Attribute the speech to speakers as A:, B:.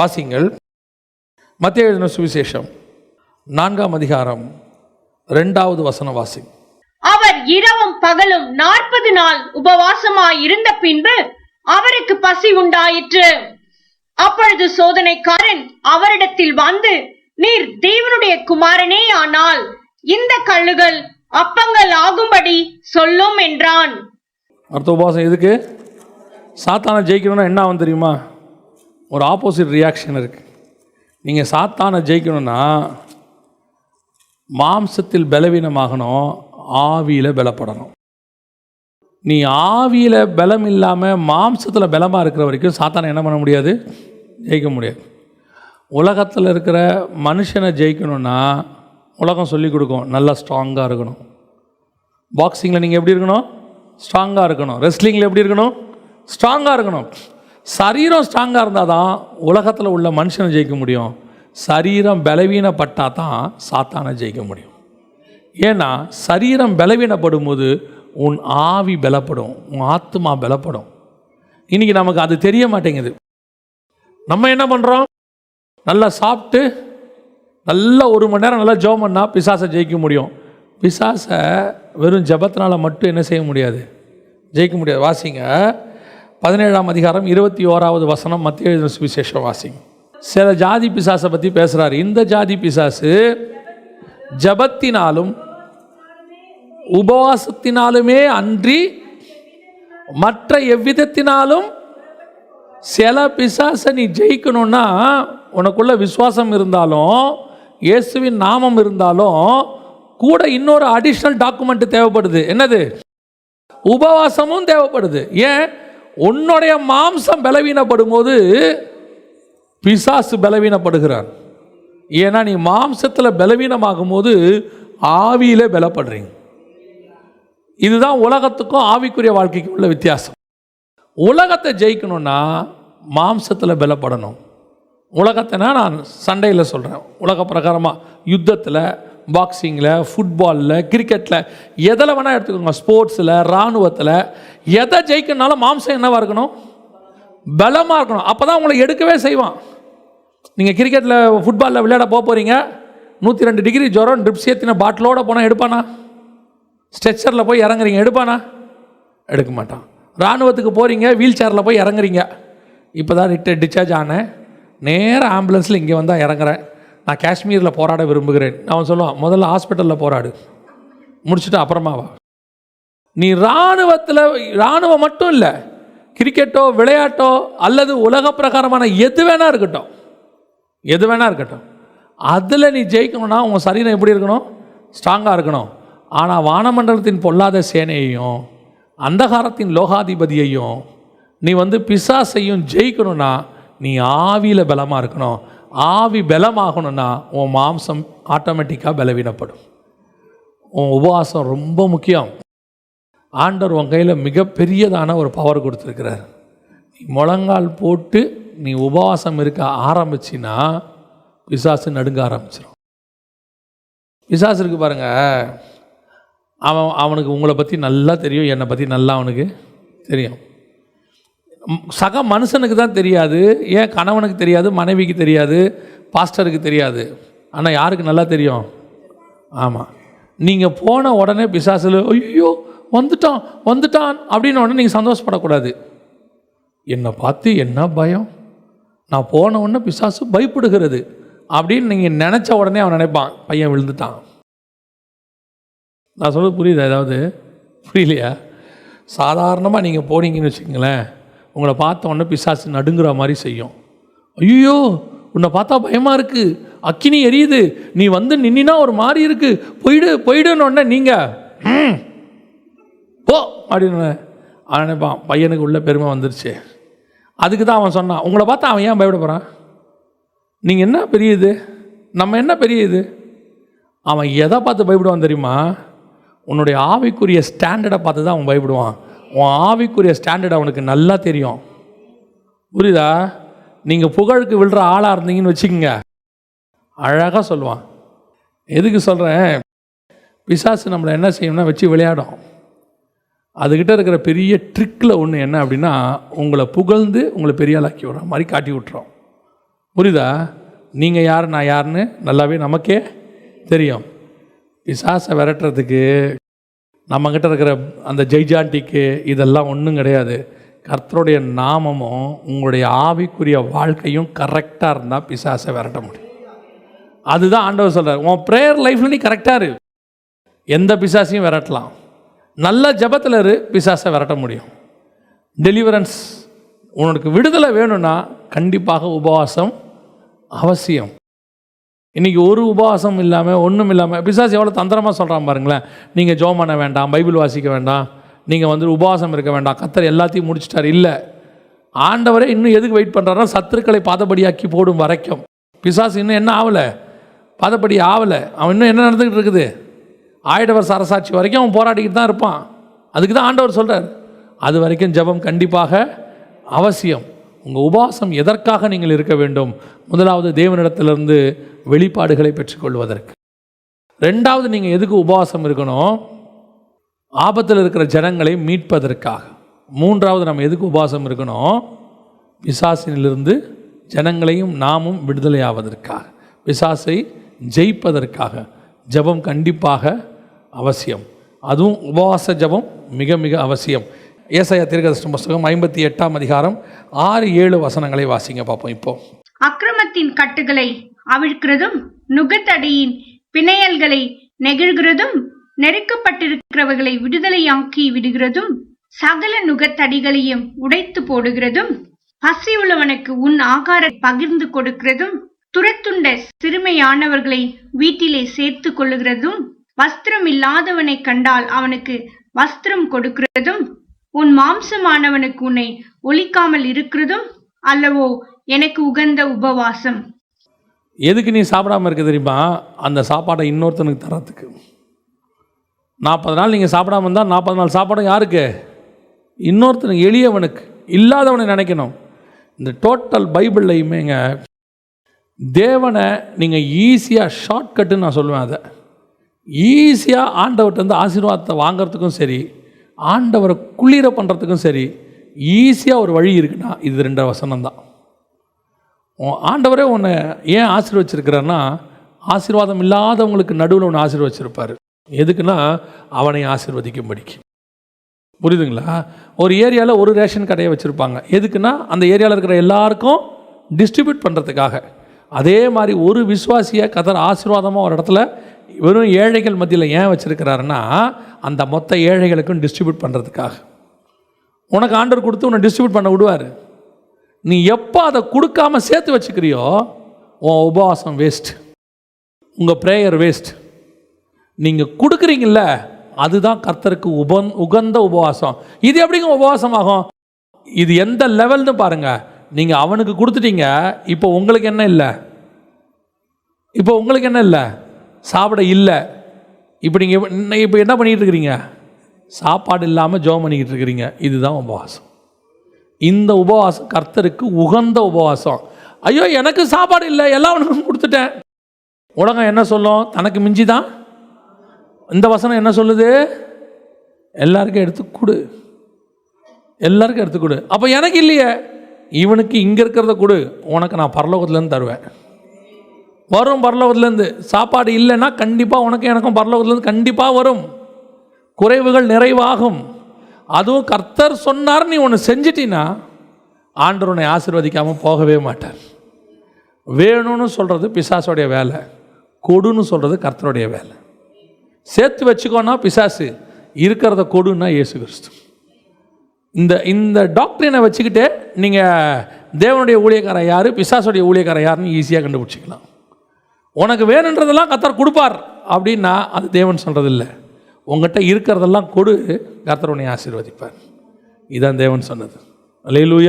A: வாசிங்கள். மத்தேயு எழுதின சுவிசேஷம் 4ஆம் அதிகாரம் 2வது வசனம் வாசி.
B: அவர் இரவும் பகலும் 40 நாள் உபவாசமாய் இருந்த பின்பு அவருக்கு பசி உண்டாயிற்று. அப்பொழுது சோதனைக்காரன் அவரிடத்தில் வந்து, நீர் தேவனுடைய குமாரனே ஆனால் இந்த கல்லுகள் அப்பங்கள் ஆகும்படி சொல்லும் என்றான்.
A: அடுத்த உபவாசம் எதுக்கு? சாத்தானை ஜெயிக்கணும்னா என்ன ஆகும் தெரியுமா? ஒரு ஆப்போசிட் ரியாக்ஷன் இருக்குது. நீங்கள் சாத்தானை ஜெயிக்கணும்னா மாம்சத்தில் பலவீனமாகணும், ஆவியில் பலப்படணும். நீ ஆவியில் பலம் இல்லாமல் மாம்சத்தில் பலமாக இருக்கிற வரைக்கும் சாத்தானை என்ன பண்ண முடியாது? ஜெயிக்க முடியாது. உலகத்தில் இருக்கிற மனுஷனை ஜெயிக்கணும்னா உலகம் சொல்லிக் கொடுக்கும், நல்லா ஸ்ட்ராங்காக இருக்கணும். பாக்ஸிங்கில் நீங்கள் எப்படி இருக்கணும்? ஸ்ட்ராங்காக இருக்கணும். ரெஸ்லிங்கில் எப்படி இருக்கணும்? ஸ்ட்ராங்காக இருக்கணும். சரீரம் ஸ்ட்ராங்காக இருந்தால் தான் உலகத்தில் உள்ள மனுஷனை ஜெயிக்க முடியும். சரீரம் பலவீனப்பட்டால் தான் சாத்தானை ஜெயிக்க முடியும். ஏன்னா சரீரம் பலவீனப்படும் போது உன் ஆவி பலப்படும், உன் ஆத்மா பலப்படும். இன்றைக்கி நமக்கு அது தெரிய மாட்டேங்குது. நம்ம என்ன பண்ணுறோம்? நல்லா சாப்பிட்டு நல்லா 1 மணி நேரம் நல்லா ஜெபம் பண்ணால் பிசாசை ஜெயிக்க முடியும். பிசாசை வெறும் ஜெபத்தினால மட்டும் என்ன செய்ய முடியாது? ஜெயிக்க முடியாது. வாசிங்க 17ஆம் அதிகாரம் 21வது வசனம் மத்தேயு எழுதின சுவிசேஷம் வாசிங்க. சில ஜாதி பிசாசை பற்றி பேசுகிறார். இந்த ஜாதி பிசாசு ஜபத்தினாலும் உபவாசத்தினாலுமே அன்றி மற்ற எவ்விதத்தினாலும். சில பிசாசை நீ ஜெயிக்கணும்னா உனக்குள்ள விசுவாசம் இருந்தாலும் இயேசுவின் நாமம் இருந்தாலும் கூட இன்னொரு அடிஷ்னல் டாக்குமெண்ட் தேவைப்படுது. என்னது? உபவாசமும் தேவைப்படுது. ஏன்? உன்னுடைய மாம்சம் பலவீனப்படும் போது பிசாசு பலவீனப்படுகிறான். ஏன்னா நீ மாம்சத்தில் பலவீனமாகும் போது ஆவியிலே பலப்படுறீங்க. இதுதான் உலகத்துக்கும் ஆவிக்குரிய வாழ்க்கைக்கும் உள்ள வித்தியாசம். உலகத்தை ஜெயிக்கணும்னா மாம்சத்தில் பலப்படணும். உலகத்தைனா நான் சண்டையில் சொல்கிறேன், உலக பிரகாரமாக யுத்தத்தில், பாக்ஸிங்கில், ஃபுட்பாலில், கிரிக்கெட்டில், எதில் வேணால் எடுத்துக்கோங்க, ஸ்போர்ட்ஸில், இராணுவத்தில், எதை ஜெயிக்கணும்னாலும் மாம்சம் என்னவாக இருக்கணும்? பலமாக இருக்கணும். அப்போ தான் உங்களை எடுக்கவே செய்வான். நீங்கள் கிரிக்கெட்டில் ஃபுட்பாலில் விளையாட போகிறீங்க, 102 டிகிரி ஜுரம், ட்ரிப்ஸ் ஏற்றின பாட்டிலோடு போனால் எடுப்பானா? ஸ்ட்ரெச்சரில் போய் இறங்குறீங்க, எடுப்பானா? எடுக்க மாட்டான். இராணுவத்துக்கு போகிறீங்க, வீல் சேரில் போய் இறங்குறீங்க. இப்போ தான் டிஸ்சார்ஜ் ஆனேன், நேராக ஆம்புலன்ஸில் இங்கே வந்தால் இறங்குறேன், நான் காஷ்மீரில் போராட விரும்புகிறேன். அவன் சொல்லுவான், முதல்ல ஹாஸ்பிட்டலில் போராடு, முடிச்சுட்டு அப்புறமாவா. நீ இராணுவம் மட்டும் இல்லை, கிரிக்கெட்டோ விளையாட்டோ அல்லது உலக பிரகாரமான எது வேணா இருக்கட்டும், அதில் நீ ஜெயிக்கணும்னா உங்கள் சரீரம் எப்படி இருக்கணும்? ஸ்ட்ராங்காக இருக்கணும். ஆனால் வானமண்டலத்தின் பொல்லாத சேனையையும் அந்தகாரத்தின் லோகாதிபதியையும் நீ பிசாசையும் ஜெயிக்கணும்னா நீ ஆவியில் பலமாக இருக்கணும். ஆவி பலமாகணும்னா உன் மாம்சம் ஆட்டோமேட்டிக்காக பலவீனப்படும். உன் உபவாசம் ரொம்ப முக்கியம். ஆண்டவர் உன் கையில் மிகப்பெரியதான ஒரு பவர் கொடுத்துருக்கிறார். நீ முழங்கால் போட்டு நீ உபவாசம் இருக்க ஆரம்பிச்சின்னா பிசாசு நடுங்க ஆரம்பிச்சிடும். பிசாசு இருக்கு பாருங்க, அவனுக்கு உங்களை பற்றி நல்லா தெரியும், என்னை பற்றி நல்லா அவனுக்கு தெரியும். சக மனுஷனுக்கு தான் தெரியாது, ஏன் கணவனுக்கு தெரியாது, மனைவிக்கு தெரியாது, பாஸ்டருக்கு தெரியாது. ஆனால் யாருக்கு நல்லா தெரியும்? ஆமாம், நீங்கள் போன உடனே பிசாசில் ஐயோ வந்துட்டான் அப்படின்னு உடனே நீங்கள் சந்தோஷப்படக்கூடாது. என்னை பார்த்து என்ன பயம், நான் போன உடனே பிசாசு பயப்படுகிறது அப்படின்னு நீங்கள் நினச்ச உடனே அவன் நினைப்பான், பையன் விழுந்துட்டான். நான் சொல்கிறது புரியுதா? ஏதாவது புரியலையா? சாதாரணமாக நீங்கள் போனீங்கன்னு வச்சுக்கோங்களேன், உங்களை பார்த்த உடனே பிசாசு நடுங்குற மாதிரி செய்யும். ஐயோ உன்னை பார்த்தா பயமாக இருக்குது, அக்கினி எரியுது, நீ நின்னா ஒரு மாதிரி இருக்குது, போயிடுன்னு உடனே நீங்கள் போ அப்படின்னு அவன் நினைப்பான், பையனுக்கு உள்ள பெருமை வந்துருச்சு. அதுக்கு தான் அவன் சொன்னான், உங்களை பார்த்தா அவன் ஏன் பயப்பட போகிறான்? நீங்கள் என்ன பெரிய இது, நம்ம என்ன பெரிய இது? அவன் எதை பார்த்து பயப்படுவான் தெரியுமா? உன்னுடைய ஆவிக்குரிய ஸ்டாண்டர்டை பார்த்து தான் அவன் பயப்படுவான். உன் ஆவிக்குரிய ஸ்டாண்டர்ட் அவனுக்கு நல்லா தெரியும். புரியுதா? நீங்கள் புகழுக்கு விழுற ஆளாக இருந்தீங்கன்னு வச்சுக்கோங்க, அழகாக சொல்லுவான். எதுக்கு சொல்கிறேன்? பிசாசு நம்மளை என்ன செய்யணும்னா வச்சு விளையாடும். அதுக்கிட்ட இருக்கிற பெரிய ட்ரிக்கில் ஒன்று என்ன அப்படின்னா, உங்களை புகழ்ந்து உங்களை பெரிய ஆளாக்கி விடுற மாதிரி காட்டி விட்டுறோம். புரியுதா? நீங்கள் யார் நான் யாருன்னு நல்லாவே நமக்கே தெரியும். பிசாசை விரட்டுறதுக்கு நம்மக்கிட்ட இருக்கிற அந்த ஜெய்ஜாண்டிக்கு இதெல்லாம் ஒன்றும் கிடையாது. கர்த்தருடைய நாமமும் உங்களுடைய ஆவிக்குரிய வாழ்க்கையும் கரெக்டாக இருந்தால் பிசாசை விரட்ட முடியும். அதுதான் ஆண்டவர் சொல்கிறார். உன் ப்ரேயர் லைஃப்பில் நீ கரெக்டாக இரு, எந்த பிசாசையும் விரட்டலாம். நல்ல ஜபத்தில் இரு, பிசாசை விரட்ட முடியும். டெலிவரன்ஸ், உனக்கு விடுதலை வேணும்னா கண்டிப்பாக உபவாசம் அவசியம். இன்றைக்கி ஒரு உபவாசம் இல்லாமல் ஒன்றும் இல்லாமல் பிசாசு எவ்வளோ தந்திரமாக சொல்கிறான் பாருங்களேன். நீங்கள் ஜெபம் பண்ண வேண்டாம், பைபிள் வாசிக்க வேண்டாம், நீங்கள் உபவாசம் இருக்க வேண்டாம், கர்த்தர் எல்லாத்தையும் முடிச்சிட்டார். இல்லை, ஆண்டவரே இன்னும் எதுக்கு வெயிட் பண்ணுறாருன்னா சத்துருக்களை பாதபடியாக்கி போடும் வரைக்கும். பிசாசு இன்னும் என்ன ஆகலை, பாதபடி ஆகலை. அவன் இன்னும் என்ன நடந்துக்கிட்டு இருக்குது, ஆயிடவர் அரசாட்சி வரைக்கும் அவன் போராடிக்கிட்டு தான் இருப்பான். அதுக்கு தான் ஆண்டவர் சொல்கிறார், அது வரைக்கும் ஜெபம் கண்டிப்பாக அவசியம். உங்கள் உபவாசம் எதற்காக நீங்கள் இருக்க வேண்டும்? முதலாவது தேவனிடத்திலிருந்து வெளிப்பாடுகளை பெற்றுக்கொள்வதற்கு. ரெண்டாவது, நீங்கள் எதுக்கு உபவாசம் இருக்கணும்? ஆபத்தில் இருக்கிற ஜனங்களை மீட்பதற்காக. மூன்றாவது, நம்ம எதுக்கு உபவாசம் இருக்கணும்? பிசாசினிலிருந்து ஜனங்களையும் நாமும் விடுதலை ஆவதற்காக, பிசாசை ஜெயிப்பதற்காக. ஜெபம் கண்டிப்பாக அவசியம். அதுவும் உபவாச ஜெபம் மிக மிக அவசியம். ஏசாயா தீர்க்கதரிசன புத்தகம் 58ஆம் அதிகாரம் 6-7 வசனங்களை வாசிங்க பார்ப்போம். இப்போ
B: அக்கிரமத்தின் கட்டுகளை அவிழ்க்கிறதும் நுகத்தடியின் பிணையல்களை நெகிழ்கிறதும் நெருக்கப்பட்டிருக்கிறவர்களை விடுதலையாக்கி விடுகிறதும் சகல நுகத்தடிகளையும் உடைத்து போடுகிறதும் பசியுள்ளவனுக்கு உன் ஆகாரம் பகிர்ந்து கொடுக்கிறதும் துரத்துண்ட சிறுமையானவர்களை வீட்டிலே சேர்த்து கொள்ளுகிறதும் வஸ்திரம் இல்லாதவனை கண்டால் அவனுக்கு வஸ்திரம் கொடுக்கிறதும் உன் மாம்சமானவனுக்கு உன்னை ஒலிக்காமல் இருக்கிறதும் அல்லவோ எனக்கு உகந்த உபவாசம்.
A: எதுக்கு நீ சாப்பிடாமல் இருக்க தெரியுமா? அந்த சாப்பாடை இன்னொருத்தனுக்கு தரத்துக்கு. 40 நாள் நீங்கள் சாப்பிடாம இருந்தால் 40 நாள் சாப்பாடும் யாருக்கு? இன்னொருத்தனுக்கு, எளியவனுக்கு, இல்லாதவனை நினைக்கணும். இந்த டோட்டல் பைபிள்லையுமேங்க தேவனை நீங்கள் ஈஸியாக ஷார்ட்கட்டுன்னு நான் சொல்லுவேன். அதை ஈஸியாக ஆண்டவர்கிட்ட வந்து ஆசீர்வாதத்தை வாங்கிறதுக்கும் சரி, ஆண்டவரை குளிர பண்ணுறதுக்கும் சரி, ஈஸியாக ஒரு வழி இருக்குன்னா இது 2 வசனம் தான். ஆண்டவரே உன்னை ஏன் ஆசீர்வச்சிருக்கிறாருன்னா, ஆசீர்வாதம் இல்லாதவங்களுக்கு நடுவில் ஒன்று ஆசீர்வச்சிருப்பார். எதுக்குன்னா அவனை ஆசீர்வதிக்கும்படிக்கு. புரியுதுங்களா? ஒரு ஏரியாவில் ஒரு ரேஷன் கடையை வச்சுருப்பாங்க. எதுக்குன்னா அந்த ஏரியாவில் இருக்கிற எல்லாருக்கும் டிஸ்ட்ரிபியூட் பண்ணுறதுக்காக. அதே மாதிரி ஒரு விசுவாசியை கர்த்தர் ஆசீர்வாதமாக ஒரு இடத்துல வெறும் ஏழைகள் மத்தியில் ஏன் வச்சுருக்கிறாருன்னா, அந்த மொத்த ஏழைகளுக்கும் டிஸ்ட்ரிபியூட் பண்ணுறதுக்காக. உனக்கு ஆண்டவர் கொடுத்து உன்னை டிஸ்ட்ரிபியூட் பண்ண விடுவார். நீ எப்போ அதை கொடுக்காமல் சேர்த்து வச்சுக்கிறியோ உன் உபவாசம் வேஸ்ட், உங்கள் ப்ரேயர் வேஸ்ட். நீங்கள் கொடுக்குறீங்கள, அதுதான் கர்த்தருக்கு உகந்த உபவாசம். இது எப்படிங்க உபவாசம் ஆகும்? இது எந்த லெவல்னு பாருங்கள். நீங்கள் அவனுக்கு கொடுத்துட்டீங்க, இப்போ உங்களுக்கு என்ன இல்லை? இப்போ உங்களுக்கு என்ன இல்லை? சாப்பிட இல்லை. இப்போ நீங்கள் இப்போ என்ன பண்ணிகிட்டு இருக்கிறீங்க? சாப்பாடு இல்லாமல் ஜெபம் பண்ணிக்கிட்டு இருக்கிறீங்க. இதுதான் உபவாசம். இந்த உபவாசம் கர்த்தருக்கு உகந்த உபவாசம். ஐயோ, எனக்கு சாப்பாடு இல்லை, எல்லாவனுக்கும் கொடுத்துட்டேன். உலகம் என்ன சொல்லும்? தனக்கு மிஞ்சி தான். இந்த வசனம் என்ன சொல்லுது? எல்லாருக்கும் எடுத்து கொடு, எல்லாருக்கும் எடுத்து கொடு. அப்போ எனக்கு இல்லையே, இவனுக்கு இங்கே இருக்கிறத கொடு, உனக்கு நான் பரலோகத்துலேருந்து தருவேன். வரும் பரலோகத்துலேருந்து. சாப்பாடு இல்லைன்னா கண்டிப்பாக உனக்கு எனக்கும் பரலோகத்துலேருந்து கண்டிப்பாக வரும். குறைவுகள் நிறைவாகும். அதுவும் கர்த்தர் சொன்னார், நீ ஒன்று செஞ்சிட்டின்னா ஆண்டவர் உன்னை ஆசீர்வதிக்காமல் போகவே மாட்டார். வேணும்னு சொல்கிறது பிசாசுடைய வேலை, கொடுன்னு சொல்கிறது கர்த்தருடைய வேலை. சேர்த்து வச்சுக்கோன்னா பிசாசு, இருக்கிறத கொடுன்னா இயேசு கிறிஸ்து. இந்த டாக்டரினை வச்சுக்கிட்டே நீங்கள் தேவனுடைய ஊழியக்காரன் யார், பிசாசுடைய ஊழியக்காரன் யாருன்னு ஈஸியாக கண்டுபிடிச்சிக்கலாம். உனக்கு வேணுன்றதெல்லாம் கர்த்தர் கொடுப்பார் அப்படின்னா அது தேவன் சொல்கிறது இல்லை. உங்கள்கிட்ட இருக்கிறதெல்லாம் கொடு, கர்த்தர் உன்னை ஆசீர்வதிப்பார். இதான் தேவன் சொன்னது. அல்லேலூயா.